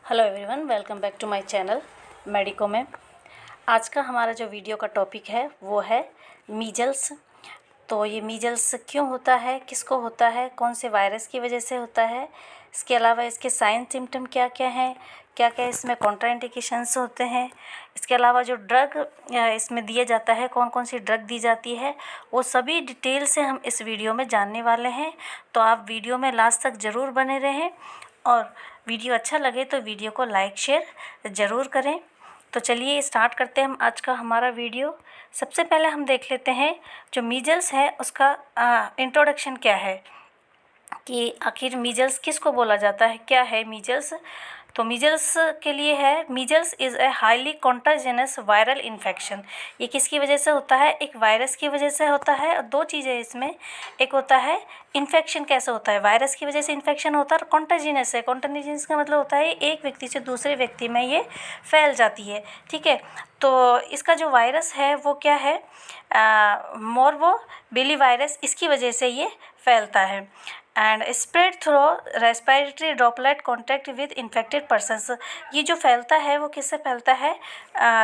Hello everyone, welcome back to my channel medico में। आज का हमारा जो वीडियो का टॉपिक है वो है मीजल्स। तो ये मीजल्स क्यों होता है, किसको होता है, कौन से वायरस की वजह से होता है, इसके अलावा इसके साइन सिम्टम क्या क्या हैं, क्या क्या इसमें कॉन्ट्राइंडिकेशंस होते हैं, इसके अलावा जो ड्रग इसमें दिया जाता है, कौन कौन सी ड्रग दी जाती है, वो सभी डिटेल से हम इस वीडियो में जानने वाले हैं। तो आप वीडियो में लास्ट तक ज़रूर बने रहें और वीडियो अच्छा लगे तो वीडियो को लाइक शेयर ज़रूर करें। तो चलिए स्टार्ट करते हैं हम आज का हमारा वीडियो। सबसे पहले हम देख लेते हैं जो मीजल्स है उसका इंट्रोडक्शन क्या है, कि आखिर मीजल्स किसको बोला जाता है, क्या है मीजल्स। तो मीजल्स के लिए है, measles is a highly contagious viral infection. ये किसकी वजह से होता है, एक वायरस की वजह से होता है। और दो चीज़ें इसमें, एक होता है इन्फेक्शन कैसे होता है, वायरस की वजह से इन्फेक्शन होता है, और कॉन्टाजिनस है। कॉन्टाजिनस का मतलब होता है एक व्यक्ति से दूसरे व्यक्ति में ये फैल जाती है, ठीक है। तो इसका जो वायरस है वो क्या है, मोरबो बिली वायरस, इसकी वजह से ये फैलता है। And spread through respiratory droplet contact with infected persons. ये जो फैलता है वो किससे फैलता है,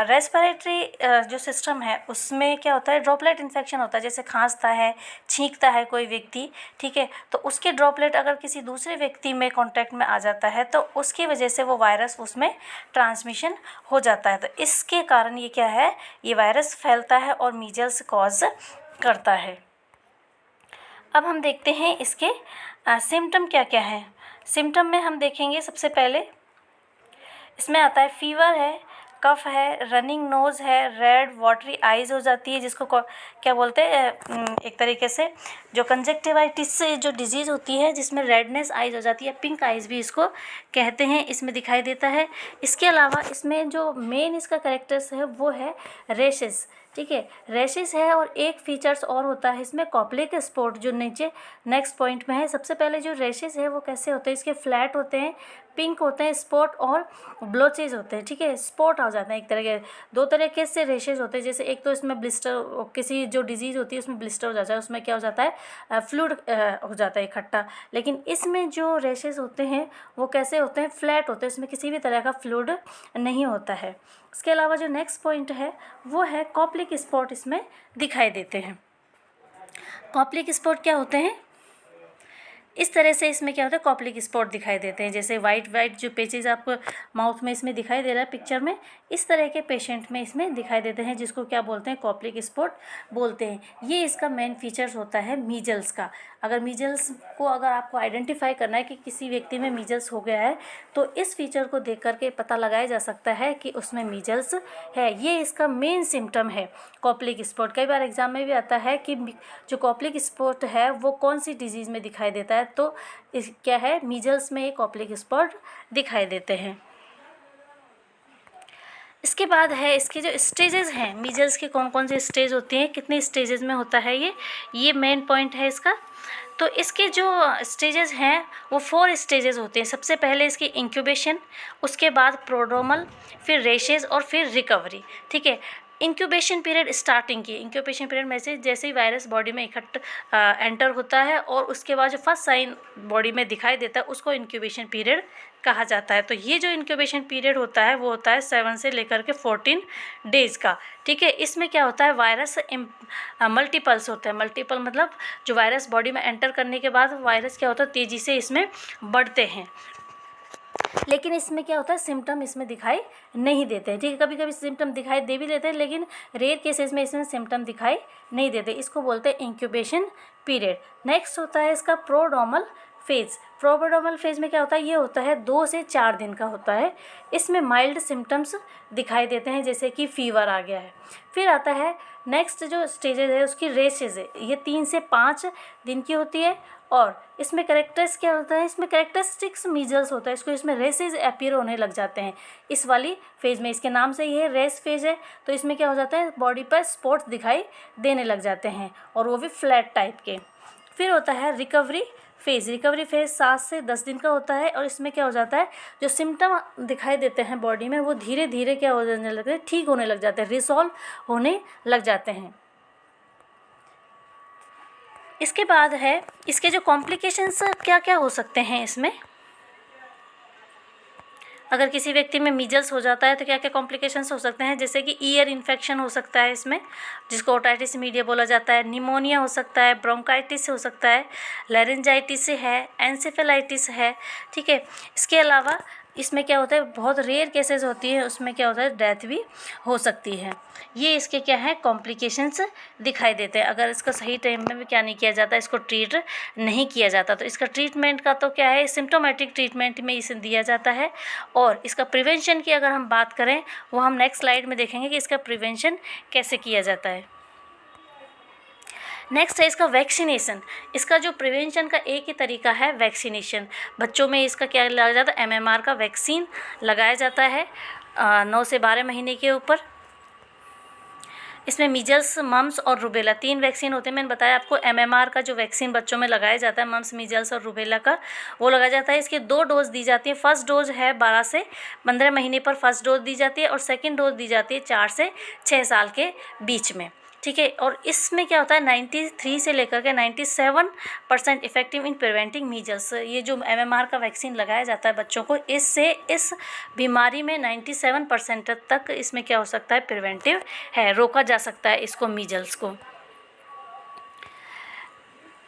रेस्पिरेटरी जो सिस्टम है उसमें क्या होता है, ड्रॉपलेट इन्फेक्शन होता है। जैसे खांसता है, छींकता है कोई व्यक्ति, ठीक है, तो उसके ड्रॉपलेट अगर किसी दूसरे व्यक्ति में कॉन्टैक्ट में आ जाता है तो उसकी वजह से वो वायरस उसमें ट्रांसमिशन हो जाता है। तो इसके कारण ये क्या है, ये वायरस फैलता है और मीजल्स कॉज करता है। अब हम देखते हैं इसके सिम्टम क्या क्या हैं। सिम्टम में हम देखेंगे सबसे पहले इसमें आता है फीवर है, कफ है, रनिंग नोज़ है, रेड वाटरी आइज़ हो जाती है, जिसको क्या बोलते हैं, एक तरीके से जो कंजक्टिवाइटिस से जो डिजीज़ होती है जिसमें रेडनेस आइज़ हो जाती है, पिंक आइज़ भी इसको कहते हैं, इसमें दिखाई देता है। इसके अलावा इसमें जो मेन इसका कैरेक्टर्स है वो है रेशेस, ठीक है, रैशेस है। और एक फीचर्स और होता है इसमें कॉप्लिक स्पॉट, जो नीचे नेक्स्ट पॉइंट में है। सबसे पहले जो रैशेस है वो कैसे होते हैं, इसके फ्लैट होते हैं, पिंक होते हैं, स्पॉट और ब्लोचेज होते हैं, ठीक है, स्पॉट आ जाते हैं। एक तरह के दो तरीके से रेशेज होते हैं। जैसे एक तो इसमें ब्लिस्टर, किसी जो डिजीज़ होती है उसमें ब्लिस्टर हो जाता है, उसमें क्या हो जाता है, फ्लूइड हो जाता है इकट्ठा। लेकिन इसमें जो रेशेज होते हैं वो कैसे होते हैं, फ्लैट होते हैं, इसमें किसी भी तरह का फ्लूइड नहीं होता है। इसके अलावा जो नेक्स्ट पॉइंट है वो है कॉप्लिक स्पॉट, इसमें दिखाई देते हैं। कॉप्लिक स्पॉट क्या होते हैं, इस तरह से इसमें क्या होता है, कॉप्लिक स्पॉट दिखाई देते हैं। जैसे वाइट वाइट जो पेचेज आपको माउथ में इसमें दिखाई दे रहा है पिक्चर में, इस तरह के पेशेंट में इसमें दिखाई देते हैं, जिसको क्या बोलते हैं, कॉप्लिक स्पॉट बोलते हैं। ये इसका मेन फीचर्स होता है मीजल्स का। अगर मीजल्स को अगर आपको आइडेंटिफाई करना है कि किसी व्यक्ति में मीजल्स हो गया है तो इस फीचर को देख करके पता लगाया जा सकता है कि उसमें मीजल्स है। ये इसका मेन सिम्टम है कॉप्लिक स्पॉट। कई बार एग्जाम में भी आता है कि जो कॉप्लिक स्पॉट है वो कौन सी डिजीज़ में दिखाई देता है, तो इस क्या है, मीजल्स में एक कॉप्लिक स्पॉट दिखाई देते हैं। इसके बाद है इसके जो स्टेजेस हैं, मीजल्स के कौन कौन से स्टेज होते हैं, कितने स्टेजेस में होता है, ये मेन पॉइंट है इसका। तो इसके जो स्टेजेस हैं वो 4 स्टेजेस होते हैं। सबसे पहले इसकी इंक्यूबेशन, उसके बाद प्रोड्रोमल, फिर रेशेज और फिर रिकवरी, ठीक है। इंक्यूबेशन पीरियड स्टार्टिंग की, इंक्यूबेशन पीरियड में से जैसे ही वायरस बॉडी में एंटर होता है और उसके बाद जो फर्स्ट साइन बॉडी में दिखाई देता है उसको इंक्यूबेशन पीरियड कहा जाता है। तो ये जो इंक्यूबेशन पीरियड होता है वो होता है 7 से लेकर के 14 डेज़ का, ठीक है। इसमें क्या होता है, वायरस मल्टीपल्स होते हैं। मल्टीपल मतलब जो वायरस बॉडी में एंटर करने के बाद वायरस क्या होता है, तेज़ी से इसमें बढ़ते हैं। लेकिन इसमें क्या होता है, सिम्टम इसमें दिखाई नहीं देते हैं, ठीक है। कभी कभी सिम्टम दिखाई दे भी देते हैं लेकिन रेयर केसेस में इसमें सिम्टम दिखाई नहीं देते। इसको बोलते हैं इंक्यूबेशन पीरियड। नेक्स्ट होता है इसका प्रोड्रोमल फेज़। प्रोड्रोमल फेज़ में क्या होता है, ये होता है 2 से 4 दिन का होता है। इसमें माइल्ड सिम्टम्स दिखाई देते हैं, जैसे कि फीवर आ गया है। फिर आता है नेक्स्ट जो स्टेजेस है उसकी रेसेज है, ये 3 से 5 दिन की होती है। और इसमें कैरेक्टर्स क्या होता है, इसमें कैरेक्टरिस्टिक्स मीजल्स होता है, इसको इसमें रेसेज अपीयर होने लग जाते हैं इस वाली फेज़ में। इसके नाम से ही है रेस फेज़ है। तो इसमें क्या हो जाता है, बॉडी पर स्पॉट्स दिखाई देने लग जाते हैं और वो भी फ्लैट टाइप के। फिर होता है रिकवरी फेज़। रिकवरी फेज़ 7 से 10 दिन का होता है और इसमें क्या हो जाता है, जो सिम्टम दिखाई देते हैं बॉडी में वो धीरे धीरे क्या हो जाने लगते हैं, ठीक होने लग जाते हैं, रिसॉल्व होने लग जाते हैं। इसके बाद है इसके जो कॉम्प्लिकेशंस क्या क्या हो सकते हैं इसमें। अगर किसी व्यक्ति में मीजल्स हो जाता है तो क्या क्या कॉम्प्लिकेशंस हो सकते हैं, जैसे कि ईयर इन्फेक्शन हो सकता है इसमें, जिसको ओटाइटिस मीडिया बोला जाता है, निमोनिया हो सकता है, ब्रोंकाइटिस हो सकता है, लैरिंजाइटिस है, एंसेफेलाइटिस है, ठीक है। इसके अलावा इसमें क्या होता है, बहुत रेयर केसेस होती है, उसमें क्या होता है डेथ भी हो सकती है। ये इसके क्या है कॉम्प्लिकेशंस दिखाई देते हैं अगर इसका सही टाइम में भी क्या नहीं किया जाता, इसको ट्रीट नहीं किया जाता। तो इसका ट्रीटमेंट का तो क्या है, सिम्टोमेटिक ट्रीटमेंट में इसे दिया जाता है। और इसका प्रिवेंशन की अगर हम बात करें, वो हम नेक्स्ट स्लाइड में देखेंगे कि इसका प्रिवेंशन कैसे किया जाता है। नेक्स्ट है इसका वैक्सीनेशन। इसका जो प्रिवेंशन का एक ही तरीका है वैक्सीनेशन। बच्चों में इसका क्या लगाया जाता है, MMR का वैक्सीन लगाया जाता है 9 से 12 महीने के ऊपर। इसमें मीजल्स, मम्स और रूबेला 3 वैक्सीन होते हैं। मैंने बताया आपको MMR का जो वैक्सीन बच्चों में लगाया जाता है, मम्स, मीजल्स और रूबेला का, वो लगाया जाता है। इसके 2 डोज दी जाती है। फर्स्ट डोज है 12 से 15 महीने पर फर्स्ट डोज दी जाती है और सेकंड डोज दी जाती है 4 से 6 साल के बीच में, ठीक है। और इसमें क्या होता है 93 से लेकर के 97% इफेक्टिव इन प्रिवेंटिंग मीजल्स। ये जो MMR का वैक्सीन लगाया जाता है बच्चों को, इससे इस बीमारी में 97% तक इसमें क्या हो सकता है, प्रिवेंटिव है, रोका जा सकता है इसको, मीजल्स को।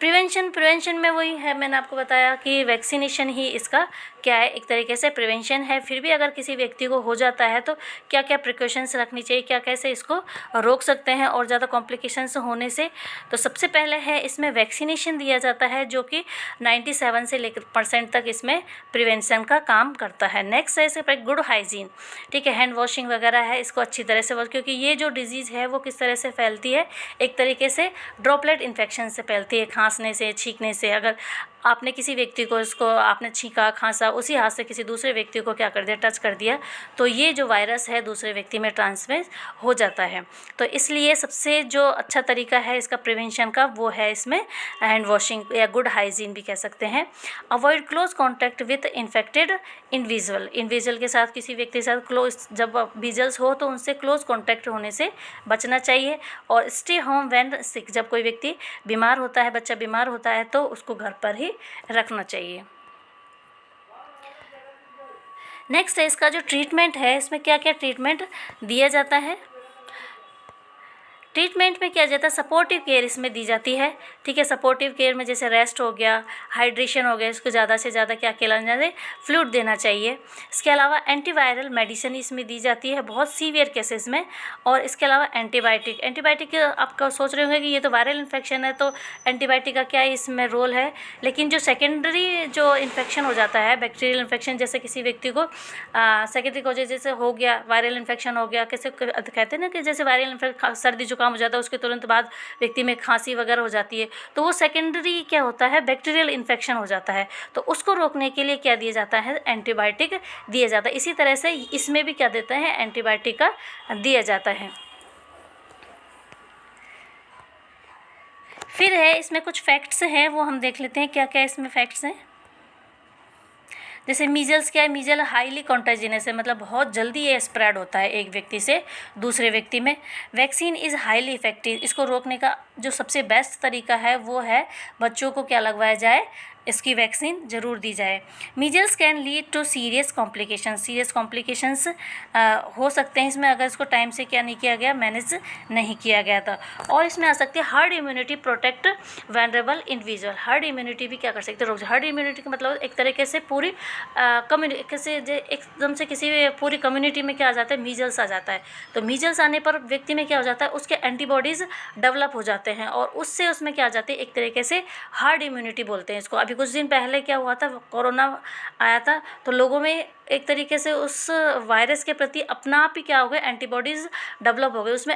प्रिवेंशन में वही है, मैंने आपको बताया कि वैक्सीनेशन ही इसका क्या है, एक तरीके से प्रिवेंशन है। फिर भी अगर किसी व्यक्ति को हो जाता है तो क्या क्या प्रिकॉशंस रखनी चाहिए, क्या कैसे इसको रोक सकते हैं और ज़्यादा कॉम्प्लिकेशंस होने से। तो सबसे पहले है इसमें वैक्सीनेशन दिया जाता है, जो कि 97 से लेकर % तक इसमें प्रिवेंशन का काम करता है। नेक्स्ट है इसके गुड हाइजीन, ठीक है, हैंड वॉशिंग वगैरह है, इसको अच्छी तरह से क्योंकि ये जो डिजीज़ है वो किस तरह से फैलती है, एक तरीके से ड्रॉपलेट इन्फेक्शन से फैलती है, खांसने से, छींकने से। अगर आपने किसी व्यक्ति को इसको आपने छींका, खांसा, उसी हाथ से किसी दूसरे व्यक्ति को क्या कर दिया, टच कर दिया, तो ये जो वायरस है दूसरे व्यक्ति में ट्रांसमिट हो जाता है। तो इसलिए सबसे जो अच्छा तरीका है इसका प्रिवेंशन का, वो है इसमें हैंड वॉशिंग या गुड हाइजीन भी कह सकते हैं। Avoid close contact with infected individual के साथ, किसी व्यक्ति के साथ क्लोज जब मीजल्स हो तो उनसे क्लोज कॉन्टैक्ट होने से बचना चाहिए। और स्टे होम व्हेन सिक, जब कोई व्यक्ति बीमार होता है, बच्चा बीमार होता है, तो उसको घर पर ही रखना चाहिए। नेक्स्ट है इसका जो ट्रीटमेंट है, इसमें क्या क्या ट्रीटमेंट दिया जाता है। ट्रीटमेंट में क्या जाता है, सपोर्टिव केयर इसमें दी जाती है, ठीक है। सपोर्टिव केयर में जैसे रेस्ट हो गया, हाइड्रेशन हो गया, इसको ज़्यादा से ज़्यादा क्या खिलाना चाहिए, फ्लूइड देना चाहिए। इसके अलावा एंटीवायरल मेडिसिन इसमें दी जाती है बहुत सीवियर केसेस में। और इसके अलावा एंटीबायोटिक आप सोच रहे होंगे कि ये तो वायरल इन्फेक्शन है तो एंटीबायोटिक का क्या इसमें रोल है, लेकिन जो सेकेंडरी जो इन्फेक्शन हो जाता है, बैक्टीरियल इन्फेक्शन, जैसे किसी व्यक्ति को सेकेंडरी को जैसे हो गया, वायरल इन्फेक्शन हो गया, कैसे कहते हैं ना कि जैसे वायरल इन्फेक्शन, सर्दी जुकाम हो जाता है, उसके तुरंत बाद व्यक्ति में खांसी वगैरह हो जाती है, तो वो सेकेंडरी क्या होता है, बैक्टीरियल इन्फेक्शन हो जाता है। तो उसको रोकने के लिए क्या दिया जाता है, एंटीबायोटिक दिया जाता है। इसी तरह से इसमें भी क्या देते हैं, एंटीबायोटिक का दिया जाता है। फिर है इसमें कुछ फैक्ट्स हैं, वो हम देख लेते हैं क्या क्या इसमें फैक्ट्स हैं। जैसे मीजल्स क्या है, मीजल हाईली कॉन्टेजिनस है, मतलब बहुत जल्दी ये स्प्रेड होता है एक व्यक्ति से दूसरे व्यक्ति में। वैक्सीन इज़ हाईली इफेक्टिव, इसको रोकने का जो सबसे बेस्ट तरीका है वो है बच्चों को क्या लगवाया जाए, इसकी वैक्सीन ज़रूर दी जाए। Measles can lead to serious complications हो सकते हैं इसमें, अगर इसको टाइम से क्या नहीं किया गया, मैनेज नहीं किया गया था। और इसमें आ सकती है herd immunity protect vulnerable individual. Herd immunity भी क्या कर सकते हैं, रोक। हर्ड इम्यूनिटी का मतलब एक तरीके से पूरी एकदम से किसी पूरी कम्युनिटी में क्या आ जाता है, मीजल्स आ जाता है। तो मीजल्स आने पर व्यक्ति में क्या हो जाता है, उसके एंटीबॉडीज़ डेवलप हो जाते हैं और उससे उसमें क्या आ जाती है, एक तरीके से हार्ड इम्यूनिटी बोलते हैं इसको। अभी कुछ दिन पहले क्या हुआ था, कोरोना आया था, तो लोगों में एक तरीके से उस वायरस के प्रति अपना आप ही क्या हो गया, एंटीबॉडीज़ डेवलप हो गई, उसमें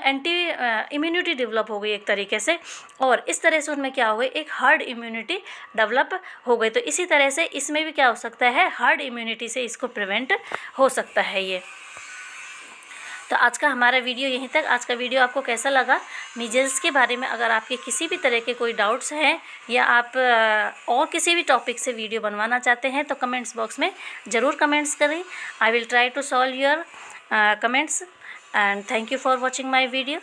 इम्यूनिटी डेवलप हो गई एक तरीके से। और इस तरह से उनमें क्या हो गई, एक हार्ड इम्यूनिटी डेवलप हो गई। तो इसी तरह से इसमें भी क्या हो सकता है, हार्ड इम्यूनिटी से इसको प्रिवेंट हो सकता है ये। तो आज का हमारा वीडियो यहीं तक। आज का वीडियो आपको कैसा लगा, मीजल्स के बारे में अगर आपके किसी भी तरह के कोई डाउट्स हैं या आप और किसी भी टॉपिक से वीडियो बनवाना चाहते हैं तो कमेंट्स बॉक्स में ज़रूर कमेंट्स करें। I will try to solve your comments and thank you for watching my video.